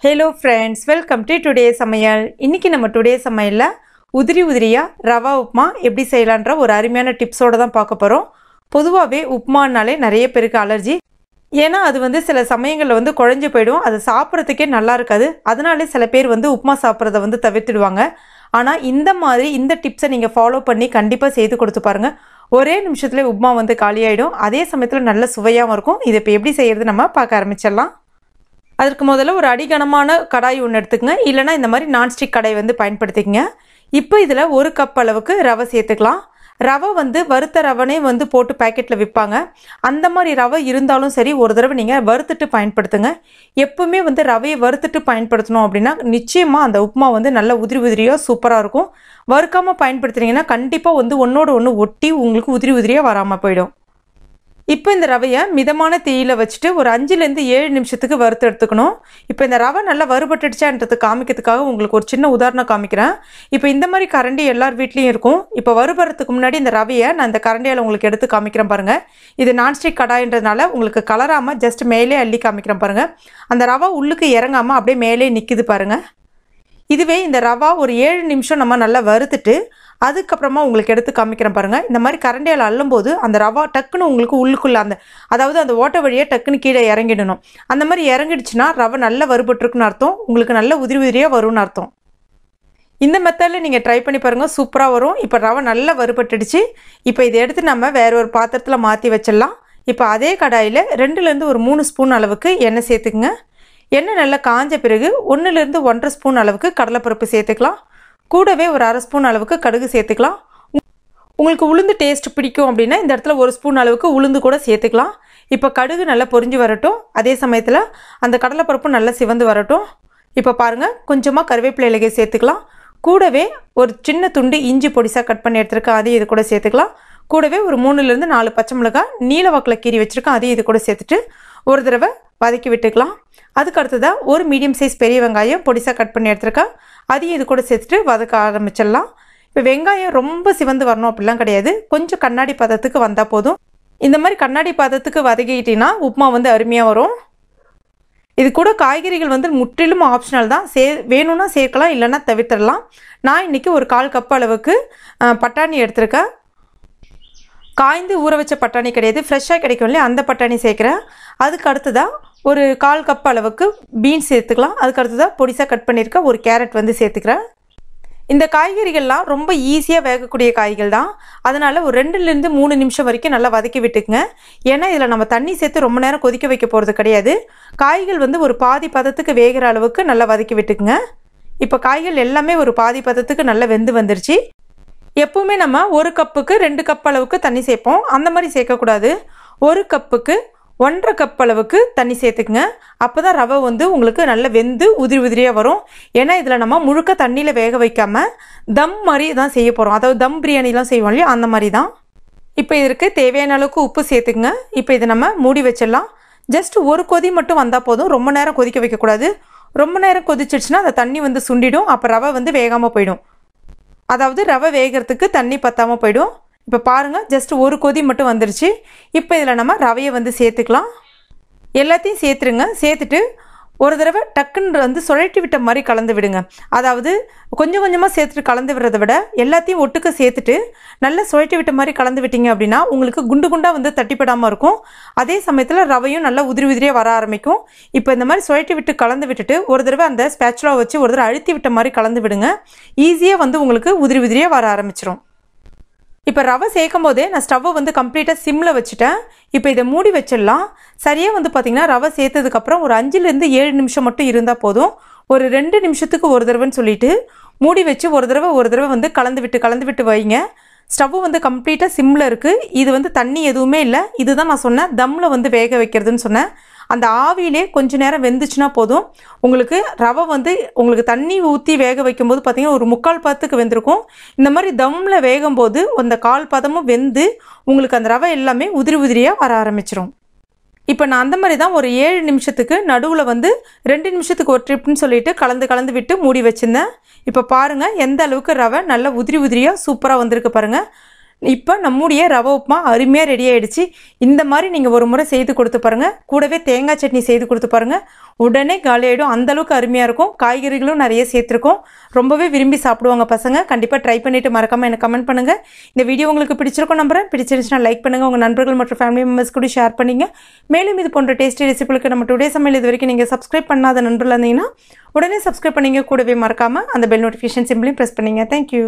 Hello friends, welcome to today's Samayal. இன்னைக்கு நம்ம today சமையல்ல உதிரியா ரவா உப்புமா எப்படி செய்யலாம்ன்ற ஒரு அருமையான டிப்ஸோட தான் பார்க்க போறோம். பொதுவாவே உப்புமானாலே நிறைய பேருக்கு அலர்ஜி. ஏன்னா அது சில சமயங்கள்ல குழஞ்சு போய்டும். அது சாப்பிறதுக்கே நல்லா இருக்காது. அதனாலே சில பேர் உப்புமா சாப்பிறத தவிர்த்துடுவாங்க. ஆனா இந்த மாதிரி இந்த டிப்ஸை நீங்க ஃபாலோ பண்ணி கண்டிப்பா செய்து கொடுத்து பாருங்க. ஒரே நிமிஷத்துல உப்புமா காலியாயிடும். அதே சமயத்துல நல்ல சுவையாவும் இருக்கும். இதை இப்ப எப்படி செய்யறது நம்ம பார்க்க ஆரம்பிச்சிடலாம். அதற்கு முதல்ல ஒரு அடிகனமான கடாய் ஒன்று எடுத்துக்கங்க. இல்லைனா இந்த மாதிரி நான்ஸ்டிக் கடாய் பயன்படுத்திக்கங்க. இப்போ இதில் 1 கப் அளவுக்கு ரவை சேர்த்துக்கலாம். ரவை வறுத்த ரவனே போட்டு பேக்கெட்டில் விற்பாங்க. அந்த மாதிரி ரவை இருந்தாலும் சரி, ஒரு தடவை நீங்கள் வறுத்துட்டு பயன்படுத்துங்க. எப்பவுமே ரவையை வறுத்துட்டு பயன்படுத்தணும் அப்படின்னா நிச்சயமாக அந்த உப்புமா நல்ல உதிரியாக சூப்பராக இருக்கும். வறுக்காமல் பயன்படுத்துனீங்கன்னா கண்டிப்பாக ஒன்றோடு ஒன்று ஒட்டி உங்களுக்கு உதிரியாக வராமல் போயிடும். இப்போ இந்த ரவையை மிதமான தீயில வச்சுட்டு ஒரு 5லேருந்து 7 நிமிஷத்துக்கு வறுத்து எடுத்துக்கணும். இப்போ இந்த ரவை நல்லா வறுபட்டுடுச்சான்றது காமிக்கிறதுக்காக உங்களுக்கு ஒரு சின்ன உதாரணம் காமிக்கிறேன். இப்போ இந்த மாதிரி கரண்டி எல்லார் வீட்லேயும் இருக்கும். இப்போ வறுபறதுக்கு முன்னாடி இந்த ரவையை நான் இந்த கரண்டியால் உங்களுக்கு எடுத்து காமிக்கிறேன் பாருங்க. இது நான்ஸ்டிக் கடாயின்றதுனால உங்களுக்கு கலராமல் ஜஸ்ட் மேலே அள்ளி காமிக்கிறேன் பாருங்க. அந்த ரவை உள்ளுக்கு இறங்காமல் அப்படியே மேலே நிற்குது பாருங்க. இதுவே இந்த ரவா ஒரு 7 நிமிஷம் நம்ம நல்லா வறுத்துட்டு அதுக்கப்புறமா உங்களுக்கு எடுத்து காமிக்கிறேன் பாருங்கள். இந்த மாதிரி கரண்டியால் அள்ளும்போது அந்த ரவா டக்குன்னு உங்களுக்கு உள்ளுக்குள்ளே அந்த ஓட்டை வழியாக டக்குன்னு கீழே இறங்கிடணும். அந்த மாதிரி இறங்கிடுச்சுன்னா ரவை நல்லா வறுபட்டுருக்குன்னு அர்த்தம். உங்களுக்கு நல்ல உதிரியாக வரும்னு அர்த்தம். இந்த மெத்தடில் நீங்கள் ட்ரை பண்ணி பாருங்கள், சூப்பராக வரும். இப்போ ரவை நல்லா வறுபட்டுடுச்சு. இப்போ இதை எடுத்து நம்ம வேற ஒரு பாத்திரத்தில் மாற்றி வச்சிடலாம். இப்போ அதே கடாயில் 2லேருந்து ஒரு 3 ஸ்பூன் அளவுக்கு எண்ணெய் சேர்த்துக்குங்க. எண்ணெய் நல்லா காஞ்ச பிறகு 1லேருந்து 1.5 ஸ்பூன் அளவுக்கு கடலைப்பருப்பு சேர்த்துக்கலாம். கூடவே ஒரு 1/2 ஸ்பூன் அளவுக்கு கடுகு சேர்த்துக்கலாம். உங்களுக்கு உளுந்து டேஸ்ட் பிடிக்கும் அப்படின்னா இந்த இடத்துல 1 ஸ்பூன் அளவுக்கு உளுந்து கூட சேர்த்துக்கலாம். இப்போ கடுகு நல்லா பொரிஞ்சு வரட்டும். அதே சமயத்தில் அந்த கடலைப்பருப்பு நல்லா சிவந்து வரட்டும். இப்போ பாருங்கள், கொஞ்சமாக கருவேப்பிலை இலையை சேர்த்துக்கலாம். கூடவே ஒரு சின்ன துண்டு இஞ்சி பொடிசாக கட் பண்ணி எடுத்துருக்கேன், அதையும் இது கூட சேர்த்துக்கலாம். கூடவே ஒரு 3லேருந்து 4 பச்சை மிளகாய் நீல வாக்கில் கீறி வச்சுருக்கேன், அதையும் இது கூட சேர்த்துட்டு ஒரு தடவை வதக்கி விட்டுக்கலாம். அதுக்கு அடுத்ததாக ஒரு மீடியம் சைஸ் பெரிய வெங்காயம் பொடிசாக கட் பண்ணி எடுத்துருக்கேன், அதையும் இது கூட சேர்த்துட்டு வதக்க ஆரம்பிச்சிடலாம். இப்போ வெங்காயம் ரொம்ப சிவந்து வரணும் அப்படிலாம் கிடையாது. கொஞ்சம் கண்ணாடி பதத்துக்கு வந்தால் போதும். இந்த மாதிரி கண்ணாடி பதத்துக்கு வதக்கிட்டிங்கன்னா உப்புமா அருமையாக வரும். இது கூட காய்கறிகள் முற்றிலும் ஆப்ஷனல் தான். வேணும்னா சேர்க்கலாம், இல்லைன்னா தவிர்த்திடலாம். நான் இன்றைக்கி ஒரு 1/4 கப் அளவுக்கு பட்டாணி எடுத்திருக்கேன். காய்ந்து ஊற வச்ச பட்டாணி கிடையாது, ஃப்ரெஷ்ஷாக கிடைக்கும் இல்லையா, அந்த பட்டாணி சேர்க்குறேன். அதுக்கு அடுத்ததாக ஒரு 1/4 கப் அளவுக்கு பீன்ஸ் சேர்த்துக்கலாம். அதுக்கு அடுத்ததாக பொடிசாக கட் பண்ணியிருக்க ஒரு கேரட் சேர்த்துக்கிறேன். இந்த காய்கறிகள்லாம் ரொம்ப ஈஸியாக வேகக்கூடிய காய்கள் தான். அதனால் ஒரு 2லேருந்து 3 நிமிஷம் வரைக்கும் நல்லா வதக்கி விட்டுக்குங்க. ஏன்னா இதில் நம்ம தண்ணி சேர்த்து ரொம்ப நேரம் கொதிக்க வைக்க போகிறது கிடையாது. காய்கள் ஒரு பாதி பதத்துக்கு வேகிற அளவுக்கு நல்லா வதக்கி விட்டுக்குங்க. இப்போ காய்கள் எல்லாமே ஒரு பாதி பதத்துக்கு நல்லா வெந்து வந்துருச்சு. எப்பவுமே நம்ம 1 கப்புக்கு 2 கப் அளவுக்கு தண்ணி சேர்ப்போம். அந்த மாதிரி சேர்க்கக்கூடாது. 1 கப்புக்கு 1.5 கப் அளவுக்கு தண்ணி சேர்த்துக்குங்க. அப்போ தான் ரவை உங்களுக்கு நல்லா வெந்து உதிரியாக வரும். ஏன்னா இதில் நம்ம முழுக்க தண்ணியில் வேக வைக்காமல் தம் மாதிரி தான் செய்ய போகிறோம். அதாவது தம் பிரியாணிலாம் செய்வோம் இல்லையா, அந்த மாதிரி தான். இப்போ இதற்கு தேவையான அளவுக்கு உப்பு சேர்த்துக்குங்க. இப்போ இதை நம்ம மூடி வச்சிடலாம். ஜஸ்ட் ஒரு கொதி மட்டும் வந்தால் போதும். ரொம்ப நேரம் கொதிக்க வைக்கக்கூடாது. ரொம்ப நேரம் கொதிச்சிடுச்சுன்னா அந்த தண்ணி சுண்டிடும். அப்போ ரவை வேகாமல் போயிடும். அதாவது ரவை வேகிறதுக்கு தண்ணி பத்தாமல் போயிடும். இப்போ பாருங்கள், ஜஸ்ட் ஒரு கொதி மட்டும் வந்துருச்சு. இப்போ இதில் நம்ம ரவையை சேர்த்துக்கலாம். எல்லாத்தையும் சேர்த்துருங்க. சேர்த்துட்டு ஒரு தடவை டக்குன்னு சுழட்டி விட்ட மாதிரி கலந்து விடுங்க. அதாவது கொஞ்சம் கொஞ்சமாக சேர்த்துட்டு கலந்து விடுறதை விட எல்லாத்தையும் ஒட்டுக்க சேர்த்துட்டு நல்லா சுழட்டி விட்ட மாதிரி கலந்து விட்டீங்க அப்படின்னா உங்களுக்கு குண்டு குண்டாக தட்டிப்படாமல் இருக்கும். அதே சமயத்தில் ரவையும் நல்லா உதிரியாக வர ஆரம்பிக்கும். இப்போ இந்த மாதிரி சுழட்டி விட்டு கலந்து விட்டுட்டு ஒரு தடவை அந்த ஸ்பேச்சுலா வச்சு ஒரு தடவை அழுத்தி விட்ட மாதிரி கலந்து விடுங்க. ஈஸியாக உங்களுக்கு உதிரியாக வர ஆரம்பிச்சிடும். இப்போ ரவை சேர்க்கும் போதே நான் ஸ்டவ்வை கம்ப்ளீட்டாக சிம்மில் வச்சுட்டேன். இப்போ இதை மூடி வச்சிடலாம். சரியாக பார்த்தீங்கன்னா ரவை சேர்த்ததுக்கப்புறம் ஒரு 5லேருந்து 7 நிமிஷம் மட்டும் இருந்தால் போதும். ஒரு 2 நிமிஷத்துக்கு ஒரு தடவைன்னு சொல்லிட்டு மூடி வச்சு ஒரு தடவை கலந்து விட்டு வைங்க. ஸ்டவ்வு கம்ப்ளீட்டாக சிம்மில் இருக்குது. இது தண்ணி எதுவுமே இல்லை. இதுதான் நான் சொன்னேன் தம்மில் வேக வைக்கிறதுன்னு சொன்னேன். அந்த ஆவியிலே கொஞ்சம் நேரம் வெந்துச்சுன்னா போதும். உங்களுக்கு ரவை உங்களுக்கு தண்ணி ஊற்றி வேக வைக்கும்போது பார்த்தீங்கன்னா ஒரு 3/4 பதத்துக்கு வெந்திருக்கும். இந்த மாதிரி தம்மில் வேகும்போது அந்த 1/4 பதமும் வெந்து உங்களுக்கு அந்த ரவை எல்லாமே உதிரியாக வர ஆரம்பிச்சிடும். இப்போ நான் அந்த மாதிரி தான் ஒரு 7 நிமிஷத்துக்கு நடுவில் 2 நிமிஷத்துக்கு ஒரு ட்ரிப்னு சொல்லிட்டு கலந்து விட்டு மூடி வச்சுருந்தேன். இப்போ பாருங்கள் எந்த அளவுக்கு ரவை நல்லா உதிரியாக சூப்பராக வந்திருக்கு பாருங்கள். இப்போ நம்முடைய ரவை உப்புமா அருமையாக ரெடி ஆகிடுச்சு. இந்த மாதிரி நீங்கள் ஒரு முறை செய்து கொடுத்து பாருங்கள். கூடவே தேங்காய் சட்னி செய்து கொடுத்து பாருங்கள். உடனே காலியாகிடும். அந்தளவுக்கு அருமையாக இருக்கும். காய்கறிகளும் நிறைய சேர்த்துருக்கோம். ரொம்பவே விரும்பி சாப்பிடுவாங்க பசங்க. கண்டிப்பாக ட்ரை பண்ணிவிட்டு மறக்காமல் எனக்கு கமெண்ட் பண்ணுங்கள். இந்த வீடியோ உங்களுக்கு பிடிச்சிருக்கும் நம்புறேன். பிடிச்சிருந்துச்சுன்னா லைக் பண்ணுங்கள். உங்கள் நண்பர்கள் மற்றும் ஃபேமிலி மெம்பர்ஸ் கூட ஷேர் பண்ணிங்க. மேலும் இது போன்ற டேஸ்டி ரெசிபிகளுக்கு நம்ம டுடே சமையல் இது வரைக்கும் நீங்கள் சப்ஸ்கிரைப் பண்ணாத நண்பர்கள் இருந்தீங்கன்னா உடனே சப்ஸ்கிரைப் பண்ணிங்க. கூடவே மறக்காமல் அந்த பெல் நோட்டிஃபிகேஷன் சிம்பிளையும் ப்ரெஸ் பண்ணிங்க. தேங்க்யூ.